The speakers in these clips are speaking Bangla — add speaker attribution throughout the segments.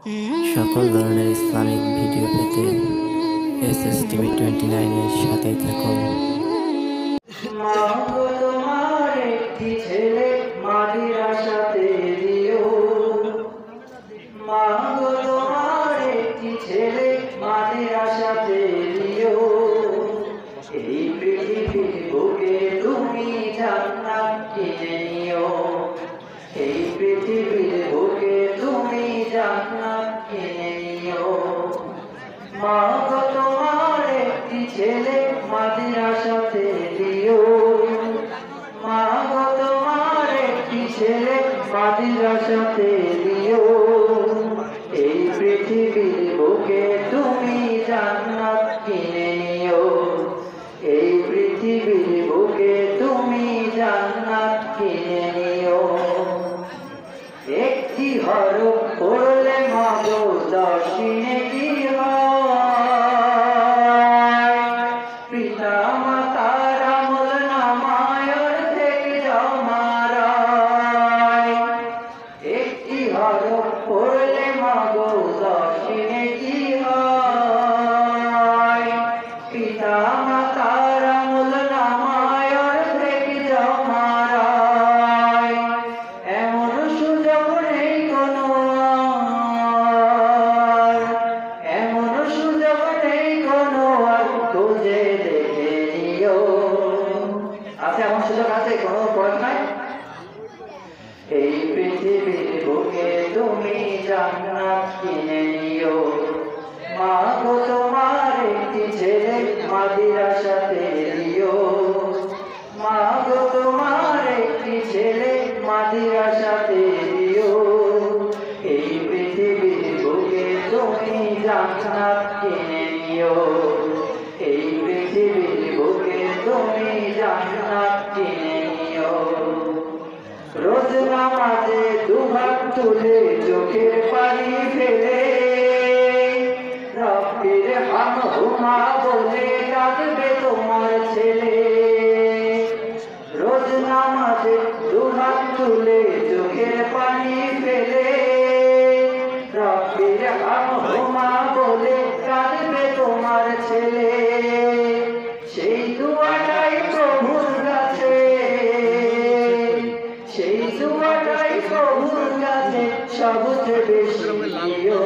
Speaker 1: সকল ধরনের ইসলামিক ভিডিও পেতে SSTV29 এর সাথেই থাকুন।
Speaker 2: মা গো তোমার একটি ছেলে মাটির আশাতে দিও। মা গো তোমার একটি ছেলে মাটির আশাতে দিও। এই পৃথিবীর বুকে তুমি জান্নাত কিনে নিও। এই পৃথিবীর বুকে তুমি জান্নাত কিনে নিও। মা গো তোমার একটি ছেলে মাটির আশাতে দিও। মা গো তোমার একটি ছেলে মাটির আশাতে দিও। এই পৃথিবীর বুকে তুমি জান্নাত কিনে নিও। এই পৃথিবীর বুকে তুমি জান্নাত কিনে নিও। একটি হরফ পড়লে মা গো 10 নেকি হয়। পিতা মাতার আমল নামায় থেকে জমারায়। একটি হরফ পড়লে মা গো 10 নেকি হয়। পিতা মাতার আমল নামায় থেকে জমারায়। এমন সুযোগ নেই কোনো আর, এমন সুযোগ নেই কোনো আর, খুঁজে দেখে নিও। আছে এমন সুযোগ আছে, কোনো পথ নাই। এই পৃথিবীর বুকে তুমি জান্নাত কিনে নিও। মা গো তোমার একটি ছেলে মাটির আশাতে দিও। মা গো তোমার একটি ছেলে মাটির আশাতে দিও। এই পৃথিবীর বুকে তুমি জান্নাত কিনে নিও। এই পৃথিবীর বুকে তুমি জান্নাত কিনে নিও। রোজ নামাজে দুহাত তুলে চোখের পানি ফেলে রব্বির হামহুমা বলে ডাকবে তোমার ছেলে। রোজ নামাজে দুহাত তুলে চোখের পানি ফেলে রব্বির হামহুমা বলে ডাকবে তোমার ছেলে। সেই দুয়াটাই প্রভুর কাছে, সেই দুয়াটাই প্রভুর কাছে সবচেয়ে বেশি প্রিয়।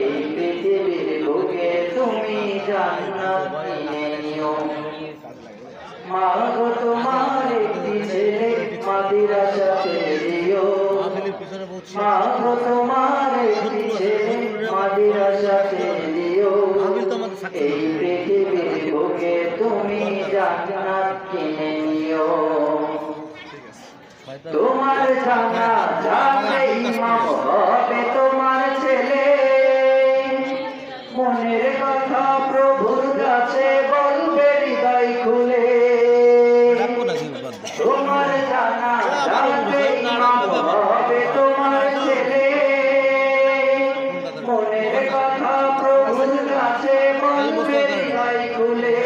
Speaker 2: এই পৃথিবীর বুকে তুমি জান্নাত কিনে নিও। মা গো তোমার একটি ছেলে মাটির আশাতে দিও। মা গো তোমার একটি ছেলে মাটির আশাতে দিও। এই পৃথিবীর বুকে তুমি জান্নাত কিনে নিও। তোমার জানা জানলে ইমাম হবে তোমার ছেলে। মনের কথা প্রভুর কাছে বলবে হৃদয় খুলে। তোমার জানা জানলে ইমাম হবে তোমার ছেলে। মনের কথা প্রভুর কাছে বলবে হৃদয় খুলে।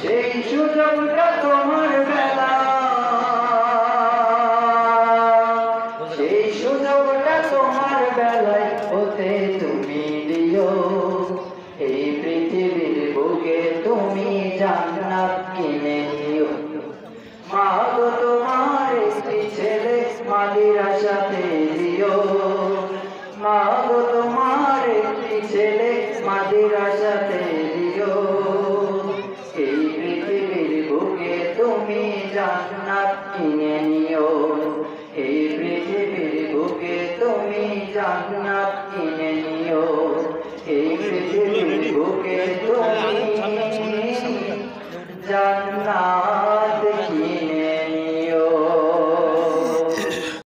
Speaker 2: সেই সুযোগটা তোমার বেলা, সেই সুযোগটা তোমার বেলায় হতে তুমি দিও। এই পৃথিবীর বুকে তুমি জান্নাত কিনে নিও। মা গো তোমার একটি ছেলে মাটির আশাতে দিও। মা গো তোমার একটি ছেলে মাটির আশাতে দিও। এই পৃথিবীর বুকে তুমি জান্নাত কিনে নিও। এই পৃথিবীর বুকে তুমি জান্নাত কিনে নিও। এই পৃথিবীর বুকে তুমি